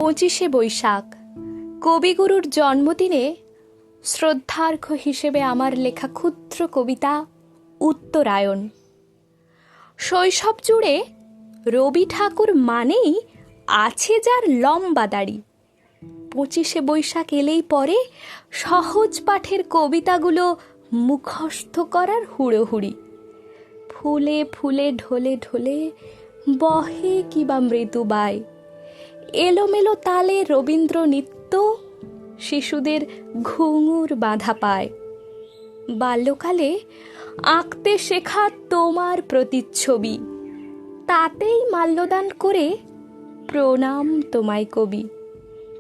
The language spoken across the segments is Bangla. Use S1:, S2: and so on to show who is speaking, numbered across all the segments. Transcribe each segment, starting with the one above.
S1: 25শে বৈশাখ কবিগুরুর জন্মদিনে শ্রদ্ধার্ঘ হিসেবে আমার লেখা ক্ষুদ্র কবিতা উত্তরায়ণ। শৈশব জুড়ে রবি ঠাকুর মানেই আছে যার লম্বা দাড়ি। 25শে বৈশাখ এলেই পরে সহজ পাঠের কবিতাগুলো মুখস্থ করার হুড়োহুড়ি। ফুলে ফুলে ঢলে ঢলে বহে কিবা মৃদু বাই, এলোমেলো তালে রবীন্দ্র নৃত্য শিশুদের ঘুঙুর বাঁধা পায়। বাল্যকালে আঁকতে শেখা তোমার প্রতিচ্ছবি, তাতেই মাল্যদান করে প্রণাম তোমায় কবি।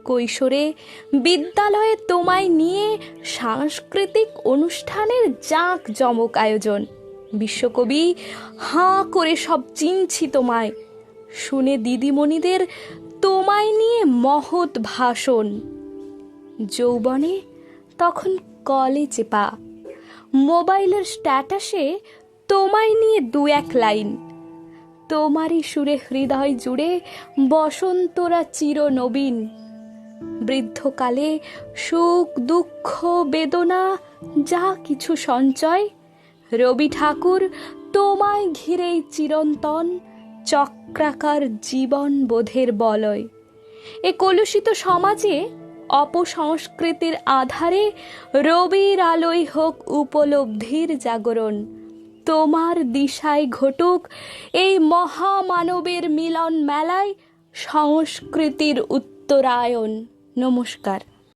S1: কৈশোরে বিদ্যালয়ে তোমায় নিয়ে সাংস্কৃতিক অনুষ্ঠানের জাঁকজমক আয়োজন। বিশ্বকবি হাঁ করে সব চিনছি তোমায়, শুনে দিদিমণিদের তোমায় নিয়ে মহৎ ভাষণ। যৌবনে তখন কলেজে পা, মোবাইলের স্ট্যাটাসে তোমায় নিয়ে 2-1 লাইন। তোমারই সুরে হৃদয় জুড়ে বসন্তরা চিরনবীন। বৃদ্ধকালে সুখ দুঃখ বেদনা যা কিছু সঞ্চয়, রবি ঠাকুর তোমায় ঘিরেই চিরন্তন চক্রাকার জীবন বোধের বলয়। এ কলুষিত সমাজে অপসংস্কৃতির আধারে রবির আলোয় হোক উপলব্ধির জাগরণ। তোমার দিশায় ঘটুক এই মহামানবের মিলন মেলায় সংস্কৃতির উত্তরায়ণ। নমস্কার।